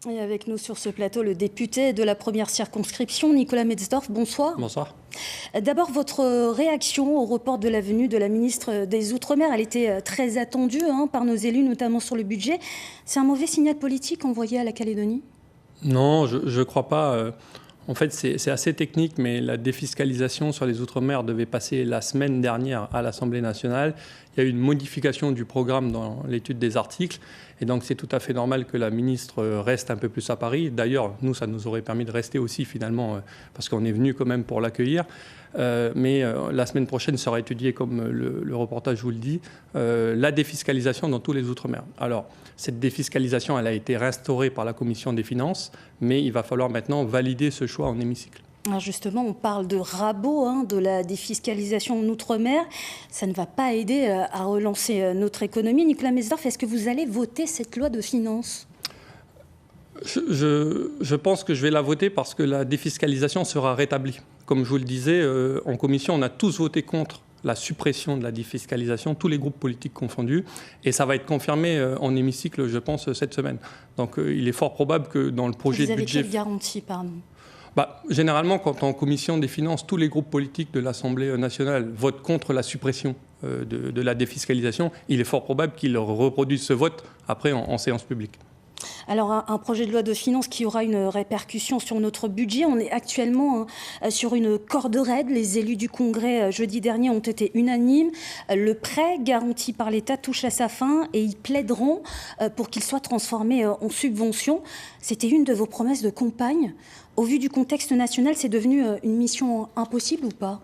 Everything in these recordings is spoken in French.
Et avec nous sur ce plateau, le député de la première circonscription, Nicolas Metzdorf. Bonsoir. Bonsoir. D'abord, votre réaction au report de la venue de la ministre des Outre-mer, elle était très attendue par nos élus, notamment sur le budget. C'est un mauvais signal politique envoyé à la Calédonie ? Non, je ne crois pas. En fait, c'est assez technique, mais la défiscalisation sur les Outre-mer devait passer la semaine dernière à l'Assemblée nationale. Il y a eu une modification du programme dans l'étude des articles. Et donc, c'est tout à fait normal que la ministre reste un peu plus à Paris. D'ailleurs, nous, ça nous aurait permis de rester aussi, finalement, parce qu'on est venu quand même pour l'accueillir. Mais la semaine prochaine sera étudiée, comme le reportage vous le dit, la défiscalisation dans tous les Outre-mer. Alors, cette défiscalisation, elle a été restaurée par la Commission des finances, mais il va falloir maintenant valider ce choix en hémicycle. Alors justement, on parle de rabot, de la défiscalisation en Outre-mer. Ça ne va pas aider à relancer notre économie. Nicolas Metzdorf, est-ce que vous allez voter cette loi de finances ? Je pense que je vais la voter parce que la défiscalisation sera rétablie. Comme je vous le disais, en commission, on a tous voté contre la suppression de la défiscalisation, tous les groupes politiques confondus, et ça va être confirmé en hémicycle, je pense, cette semaine. Donc il est fort probable que dans le projet de budget... Vous avez quelle garantie, pardon ? Généralement, quand en commission des finances, tous les groupes politiques de l'Assemblée nationale votent contre la suppression de la défiscalisation, il est fort probable qu'ils reproduisent ce vote après en séance publique. Alors, un projet de loi de finances qui aura une répercussion sur notre budget. On est actuellement sur une corde raide. Les élus du Congrès, jeudi dernier, ont été unanimes. Le prêt garanti par l'État touche à sa fin et ils plaideront pour qu'il soit transformé en subvention. C'était une de vos promesses de campagne. Au vu du contexte national, c'est devenu une mission impossible ou pas ?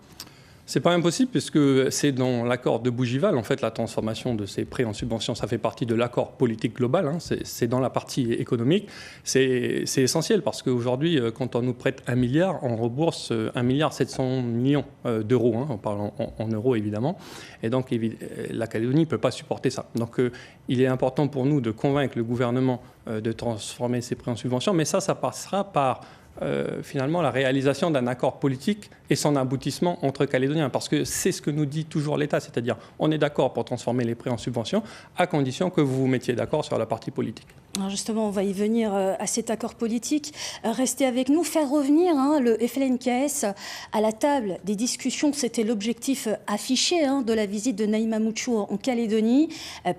C'est pas impossible puisque c'est dans l'accord de Bougival, en fait, la transformation de ces prêts en subvention, ça fait partie de l'accord politique global, c'est dans la partie économique. C'est essentiel parce qu'aujourd'hui, quand on nous prête 1 milliard, on rembourse 1,7 milliard d'euros, en parlant en euros évidemment. Et donc, la Calédonie ne peut pas supporter ça. Donc, il est important pour nous de convaincre le gouvernement de transformer ces prêts en subvention, mais ça passera par... finalement la réalisation d'un accord politique et son aboutissement entre Calédoniens. Parce que c'est ce que nous dit toujours l'État, c'est-à-dire on est d'accord pour transformer les prêts en subventions à condition que vous vous mettiez d'accord sur la partie politique. Alors justement, on va y venir à cet accord politique. Restez avec nous, faire revenir le FLNKS à la table des discussions. C'était l'objectif affiché de la visite de Naïma Mouchou en Calédonie.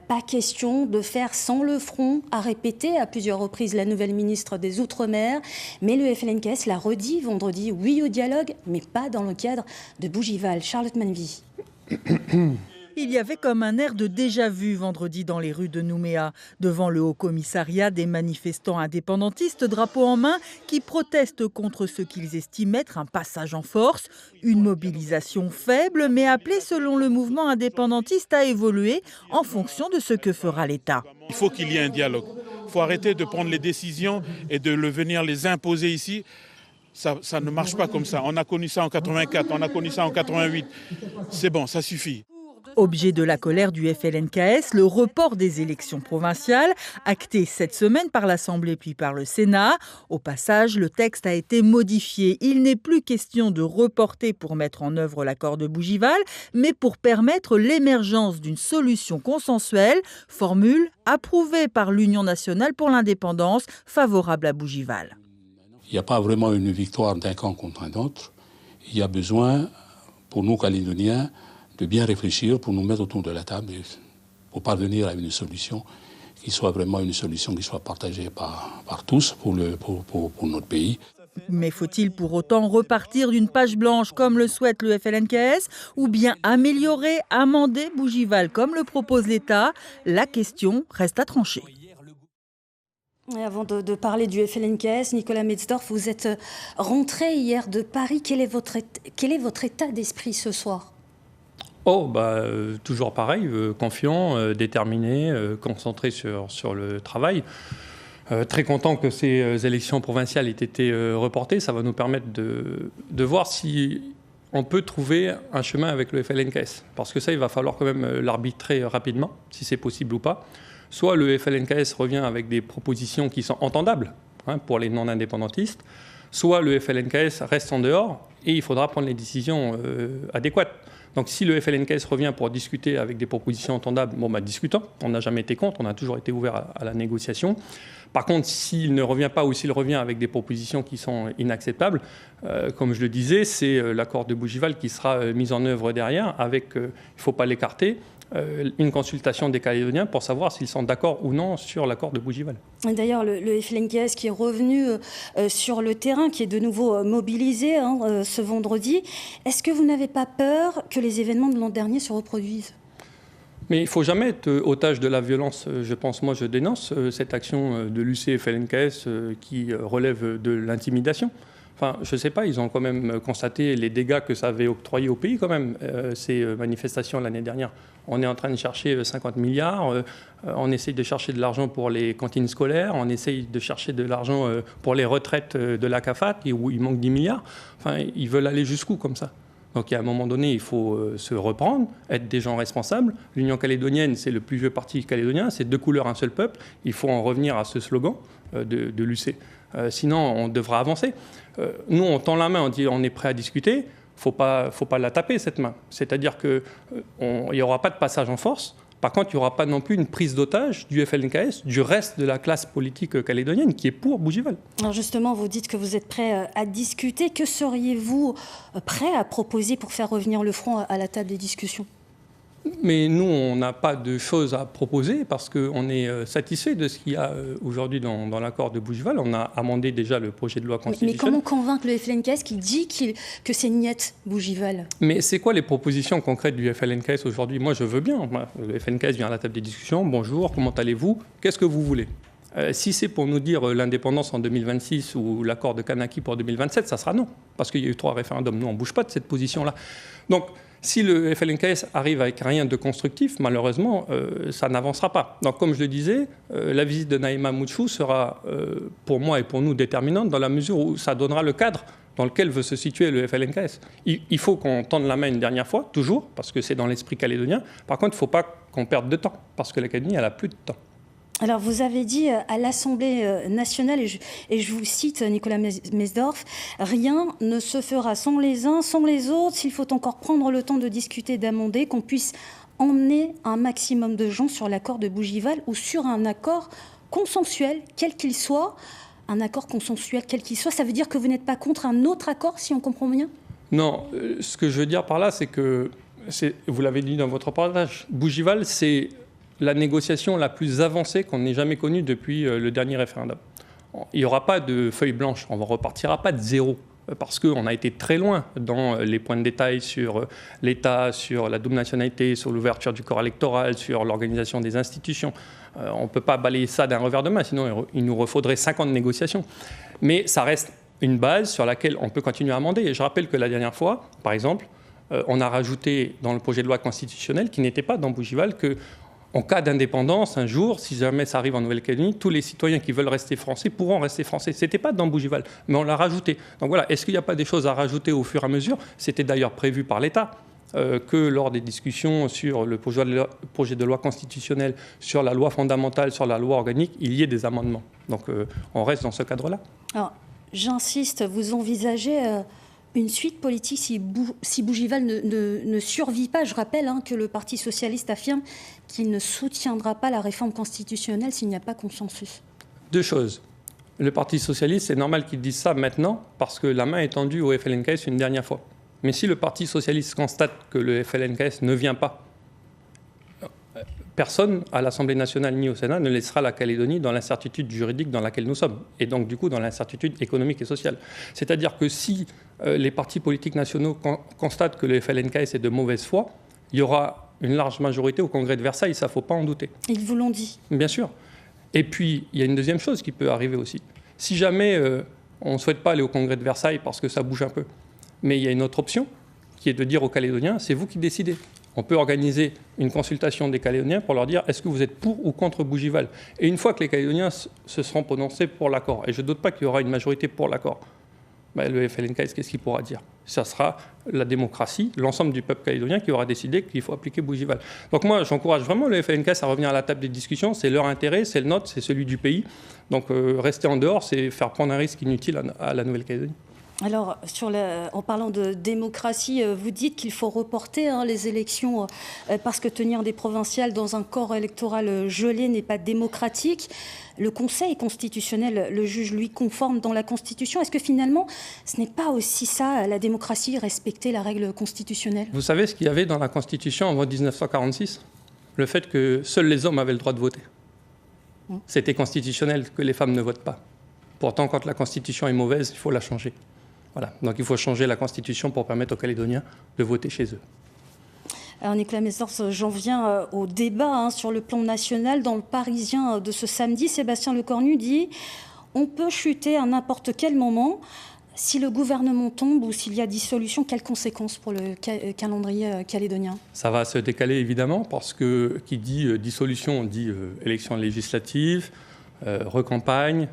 Pas question de faire sans le front, a répété à plusieurs reprises la nouvelle ministre des Outre-mer. Mais le FLNKS l'a redit vendredi, oui au dialogue, mais pas dans le cadre de Bougival. Charlotte Manvy. Il y avait comme un air de déjà-vu vendredi dans les rues de Nouméa. Devant le Haut-Commissariat, des manifestants indépendantistes, drapeau en main, qui protestent contre ce qu'ils estiment être un passage en force. Une mobilisation faible, mais appelée selon le mouvement indépendantiste à évoluer en fonction de ce que fera l'État. Il faut qu'il y ait un dialogue. Il faut arrêter de prendre les décisions et de venir les imposer ici. Ça ne marche pas comme ça. On a connu ça en 84, on a connu ça en 88. C'est bon, ça suffit. Objet de la colère du FLNKS, le report des élections provinciales, acté cette semaine par l'Assemblée puis par le Sénat. Au passage, le texte a été modifié. Il n'est plus question de reporter pour mettre en œuvre l'accord de Bougival, mais pour permettre l'émergence d'une solution consensuelle, formule approuvée par l'Union nationale pour l'indépendance, favorable à Bougival. Il n'y a pas vraiment une victoire d'un camp contre un autre. Il y a besoin, pour nous Calédoniens, de bien réfléchir pour nous mettre autour de la table et pour parvenir à une solution qui soit vraiment une solution qui soit partagée par tous pour notre pays. Mais faut-il pour autant repartir d'une page blanche comme le souhaite le FLNKS ou bien améliorer, amender Bougival comme le propose l'État? La question reste à trancher. Et avant de parler du FLNKS, Nicolas Metzdorf, vous êtes rentré hier de Paris. Quel est votre état d'esprit ce soir ? Toujours pareil, confiant, déterminé, concentré sur le travail. Très content que ces élections provinciales aient été reportées. Ça va nous permettre de voir si on peut trouver un chemin avec le FLNKS. Parce que ça, il va falloir quand même l'arbitrer rapidement, si c'est possible ou pas. Soit le FLNKS revient avec des propositions qui sont entendables pour les non-indépendantistes, soit le FLNKS reste en dehors et il faudra prendre les décisions adéquates. Donc si le FLNKS revient pour discuter avec des propositions entendables, discutons. On n'a jamais été contre, on a toujours été ouvert à la négociation. Par contre, s'il ne revient pas ou s'il revient avec des propositions qui sont inacceptables, comme je le disais, c'est l'accord de Bougival qui sera mis en œuvre derrière avec, il ne faut pas l'écarter, une consultation des Calédoniens pour savoir s'ils sont d'accord ou non sur l'accord de Bougival. D'ailleurs, le FLNKS qui est revenu sur le terrain, qui est de nouveau mobilisé ce vendredi, est-ce que vous n'avez pas peur que les événements de l'an dernier se reproduisent ? Mais il ne faut jamais être otage de la violence. Je pense, moi, je dénonce cette action de l'UC-FLNKS qui relève de l'intimidation. Enfin, je ne sais pas, ils ont quand même constaté les dégâts que ça avait octroyés au pays quand même, ces manifestations l'année dernière. On est en train de chercher 50 milliards, on essaye de chercher de l'argent pour les cantines scolaires, on essaye de chercher de l'argent pour les retraites de la CAFAT, où il manque 10 milliards. Enfin, ils veulent aller jusqu'où comme ça ? Donc, à un moment donné, il faut se reprendre, être des gens responsables. L'Union calédonienne, c'est le plus vieux parti calédonien, c'est 2 couleurs, un seul peuple. Il faut en revenir à ce slogan de l'UC. Sinon, on devra avancer. Nous, on tend la main, on dit on est prêt à discuter. Faut pas la taper, cette main. C'est-à-dire qu'il n'y aura pas de passage en force. Par contre, il n'y aura pas non plus une prise d'otage du FLNKS, du reste de la classe politique calédonienne qui est pour Bougival. Alors justement, vous dites que vous êtes prêt à discuter. Que seriez-vous prêt à proposer pour faire revenir le front à la table des discussions ? Mais nous, on n'a pas de choses à proposer parce qu'on est satisfait de ce qu'il y a aujourd'hui dans l'accord de Bougival. On a amendé déjà le projet de loi constitutionnelle. Mais comment convaincre le FLNKS qui dit que c'est niette Bougival ? Mais c'est quoi les propositions concrètes du FLNKS aujourd'hui ? Moi, je veux bien. Le FLNKS vient à la table des discussions. Bonjour, comment allez-vous ? Qu'est-ce que vous voulez ? Si c'est pour nous dire l'indépendance en 2026 ou l'accord de Kanaki pour 2027, ça sera non. Parce qu'il y a eu 3 référendums. Nous, on ne bouge pas de cette position-là. Donc, si le FLNKS arrive avec rien de constructif, malheureusement, ça n'avancera pas. Donc, comme je le disais, la visite de Naïma Moutchou sera, pour moi et pour nous, déterminante dans la mesure où ça donnera le cadre dans lequel veut se situer le FLNKS. Il faut qu'on tende la main une dernière fois, toujours, parce que c'est dans l'esprit calédonien. Par contre, il ne faut pas qu'on perde de temps, parce que la Calédonie, elle n'a plus de temps. Alors, vous avez dit à l'Assemblée nationale, et je vous cite Nicolas Mesdorf, « Rien ne se fera sans les uns, sans les autres. S'il faut encore prendre le temps de discuter, d'amender, qu'on puisse emmener un maximum de gens sur l'accord de Bougival ou sur un accord consensuel, quel qu'il soit. » Un accord consensuel, quel qu'il soit, ça veut dire que vous n'êtes pas contre un autre accord, si on comprend bien ? Non, ce que je veux dire par là, c'est que, vous l'avez dit dans votre reportage, Bougival, c'est la négociation la plus avancée qu'on ait jamais connue depuis le dernier référendum. Il n'y aura pas de feuille blanche, on ne repartira pas de zéro, parce qu'on a été très loin dans les points de détail sur l'État, sur la double nationalité, sur l'ouverture du corps électoral, sur l'organisation des institutions. On ne peut pas balayer ça d'un revers de main, sinon il nous refaudrait 50 négociations. Mais ça reste une base sur laquelle on peut continuer à amender. Et je rappelle que la dernière fois, par exemple, on a rajouté dans le projet de loi constitutionnelle, qui n'était pas dans Bougival, que en cas d'indépendance, un jour, si jamais ça arrive en Nouvelle-Calédonie, tous les citoyens qui veulent rester français pourront rester français. Ce n'était pas dans Bougival, mais on l'a rajouté. Donc voilà, est-ce qu'il n'y a pas des choses à rajouter au fur et à mesure ? C'était d'ailleurs prévu par l'État que lors des discussions sur le projet de loi constitutionnelle, sur la loi fondamentale, sur la loi organique, il y ait des amendements. Donc on reste dans ce cadre-là. Alors, j'insiste, vous envisagez une suite politique si Bougival ne survit pas. Je rappelle que le Parti socialiste affirme qu'il ne soutiendra pas la réforme constitutionnelle s'il n'y a pas consensus. 2 choses. Le Parti socialiste, c'est normal qu'il dise ça maintenant parce que la main est tendue au FLNKS une dernière fois. Mais si le Parti socialiste constate que le FLNKS ne vient pas, personne à l'Assemblée nationale ni au Sénat ne laissera la Calédonie dans l'incertitude juridique dans laquelle nous sommes, et donc du coup dans l'incertitude économique et sociale. C'est-à-dire que si les partis politiques nationaux constatent que le FLNKS est de mauvaise foi, il y aura une large majorité au Congrès de Versailles, ça ne faut pas en douter. Ils vous l'ont dit. Bien sûr. Et puis, il y a une deuxième chose qui peut arriver aussi. Si jamais on ne souhaite pas aller au Congrès de Versailles parce que ça bouge un peu, mais il y a une autre option qui est de dire aux Calédoniens, c'est vous qui décidez. On peut organiser une consultation des Calédoniens pour leur dire est-ce que vous êtes pour ou contre Bougival. Et une fois que les Calédoniens se seront prononcés pour l'accord, et je ne doute pas qu'il y aura une majorité pour l'accord, le FLNKS, qu'est-ce qu'il pourra dire ? Ça sera la démocratie, l'ensemble du peuple calédonien qui aura décidé qu'il faut appliquer Bougival. Donc moi, j'encourage vraiment le FLNKS à revenir à la table des discussions. C'est leur intérêt, c'est le nôtre, c'est celui du pays. Donc rester en dehors, c'est faire prendre un risque inutile à la Nouvelle-Calédonie. Alors, en parlant de démocratie, vous dites qu'il faut reporter les élections parce que tenir des provinciales dans un corps électoral gelé n'est pas démocratique. Le Conseil constitutionnel le juge, lui, conforme dans la Constitution. Est-ce que finalement, ce n'est pas aussi ça, la démocratie, respecter la règle constitutionnelle? Vous savez ce qu'il y avait dans la Constitution avant 1946 ? Le fait que seuls les hommes avaient le droit de voter. C'était constitutionnel que les femmes ne votent pas. Pourtant, quand la Constitution est mauvaise, il faut la changer. Voilà. Donc il faut changer la Constitution pour permettre aux Calédoniens de voter chez eux. Alors Nicolas Mesdorf, j'en viens au débat sur le plan national. Dans le Parisien de ce samedi, Sébastien Lecornu dit « On peut chuter à n'importe quel moment. Si le gouvernement tombe ou s'il y a dissolution, quelles conséquences pour le calendrier calédonien ?» Ça va se décaler évidemment parce que qui dit dissolution dit élection législative, recampagne,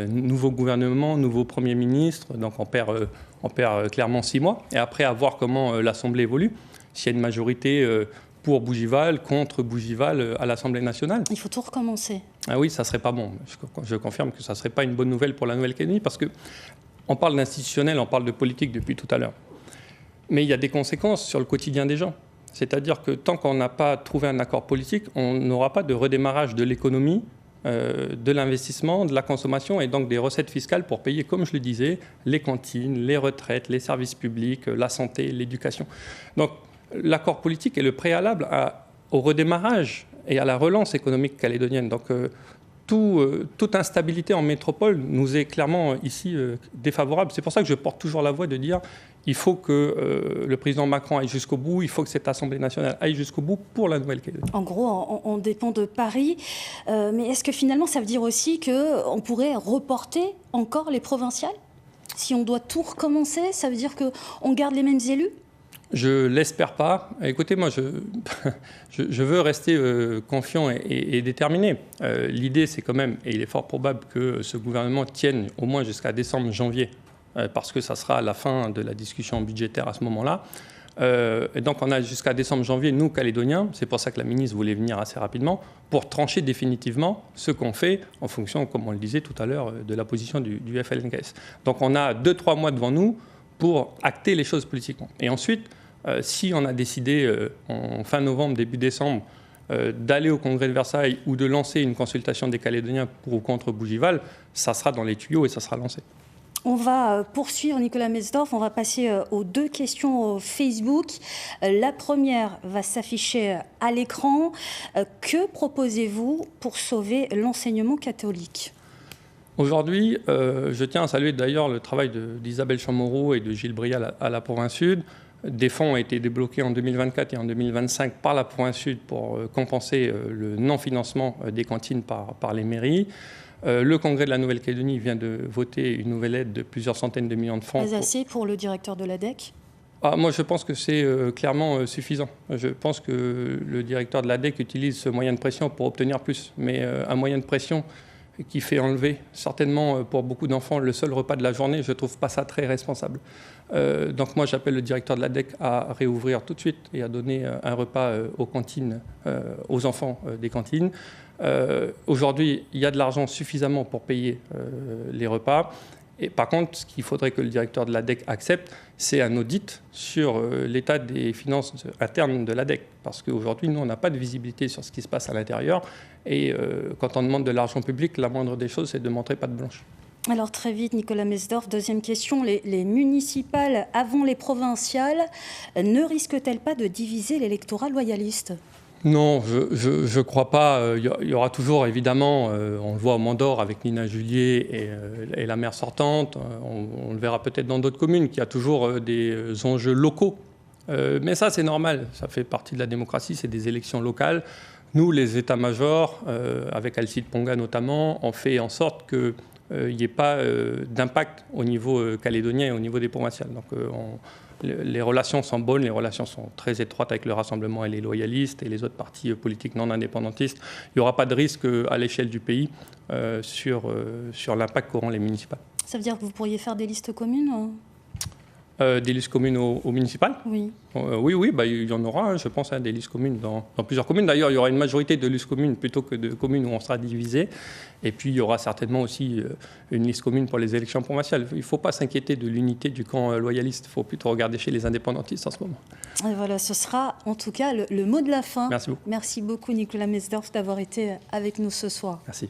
nouveau gouvernement, nouveau Premier ministre. Donc on perd clairement 6 mois. Et après, à voir comment l'Assemblée évolue. S'il y a une majorité pour Bougival, contre Bougival à l'Assemblée nationale. Il faut tout recommencer. Ah oui, ça ne serait pas bon. Je confirme que ça ne serait pas une bonne nouvelle pour la Nouvelle-Calédonie parce qu'on parle d'institutionnel, on parle de politique depuis tout à l'heure. Mais il y a des conséquences sur le quotidien des gens. C'est-à-dire que tant qu'on n'a pas trouvé un accord politique, on n'aura pas de redémarrage de l'économie, de l'investissement, de la consommation et donc des recettes fiscales pour payer, comme je le disais, les cantines, les retraites, les services publics, la santé, l'éducation. Donc l'accord politique est le préalable au redémarrage et à la relance économique calédonienne. Donc toute instabilité en métropole nous est clairement ici défavorable. C'est pour ça que je porte toujours la voix de dire il faut que le président Macron aille jusqu'au bout, il faut que cette Assemblée nationale aille jusqu'au bout pour la Nouvelle-Calédonie. En gros, on dépend de Paris. Mais est-ce que finalement, ça veut dire aussi qu'on pourrait reporter encore les provinciales? Si on doit tout recommencer, ça veut dire qu'on garde les mêmes élus? Je l'espère pas. Écoutez, moi, je veux rester confiant et déterminé. L'idée, c'est quand même, et il est fort probable que ce gouvernement tienne au moins jusqu'à décembre-janvier, parce que ça sera la fin de la discussion budgétaire à ce moment-là. Et donc, on a jusqu'à décembre-janvier, nous, Calédoniens, c'est pour ça que la ministre voulait venir assez rapidement, pour trancher définitivement ce qu'on fait en fonction, comme on le disait tout à l'heure, de la position du FLNKS. Donc, on a 2-3 mois devant nous pour acter les choses politiquement. Et ensuite, si on a décidé en fin novembre, début décembre, d'aller au Congrès de Versailles ou de lancer une consultation des Calédoniens pour ou contre Bougival, ça sera dans les tuyaux et ça sera lancé. On va poursuivre, Nicolas Mesdorf. On va passer aux 2 questions Facebook. La première va s'afficher à l'écran. Que proposez-vous pour sauver l'enseignement catholique ? Aujourd'hui, je tiens à saluer d'ailleurs le travail d'Isabelle Chamorro et de Gilles Brial à la Province Sud. Des fonds ont été débloqués en 2024 et en 2025 par la Province Sud pour compenser le non-financement des cantines par les mairies. Le Congrès de la Nouvelle-Calédonie vient de voter une nouvelle aide de plusieurs centaines de millions de francs. Pas assez pour le directeur de l'ADEC ? Moi, je pense que c'est clairement suffisant. Je pense que le directeur de l'ADEC utilise ce moyen de pression pour obtenir plus. Mais un moyen de pression qui fait enlever, certainement pour beaucoup d'enfants, le seul repas de la journée, je ne trouve pas ça très responsable. Donc moi, j'appelle le directeur de l'ADEC à réouvrir tout de suite et à donner un repas aux cantines, aux enfants des cantines. Aujourd'hui, il y a de l'argent suffisamment pour payer les repas. Et par contre, ce qu'il faudrait que le directeur de l'ADEC accepte, c'est un audit sur l'état des finances internes de l'ADEC. Parce qu'aujourd'hui, nous, on n'a pas de visibilité sur ce qui se passe à l'intérieur. Et quand on demande de l'argent public, la moindre des choses, c'est de montrer patte blanche. Alors très vite, Nicolas Mesdorf, deuxième question. Les municipales avant les provinciales ne risquent-elles pas de diviser l'électorat loyaliste ? Non, je ne crois pas. Il y aura toujours, évidemment, on le voit au Mont-d'Or avec Nina Julier et la maire sortante, on le verra peut-être dans d'autres communes, qu'il y a toujours des enjeux locaux. Mais ça, c'est normal, ça fait partie de la démocratie, c'est des élections locales. Nous, les états-majors, avec Alcide Ponga notamment, on fait en sorte qu'il n'y ait pas d'impact au niveau calédonien et au niveau des provinciales. Donc, les relations sont bonnes, les relations sont très étroites avec le Rassemblement et les loyalistes et les autres partis politiques non indépendantistes. Il n'y aura pas de risque à l'échelle du pays sur l'impact qu'auront les municipales. Ça veut dire que vous pourriez faire des listes communes ? Des listes communes au municipal? Oui. Oui, il y en aura, hein, je pense, des listes communes dans plusieurs communes. D'ailleurs, il y aura une majorité de listes communes plutôt que de communes où on sera divisé. Et puis, il y aura certainement aussi une liste commune pour les élections provinciales. Il ne faut pas s'inquiéter de l'unité du camp loyaliste. Il faut plutôt regarder chez les indépendantistes en ce moment. Et voilà, ce sera en tout cas le mot de la fin. Merci beaucoup. Merci beaucoup, Nicolas Mesdorf, d'avoir été avec nous ce soir. Merci.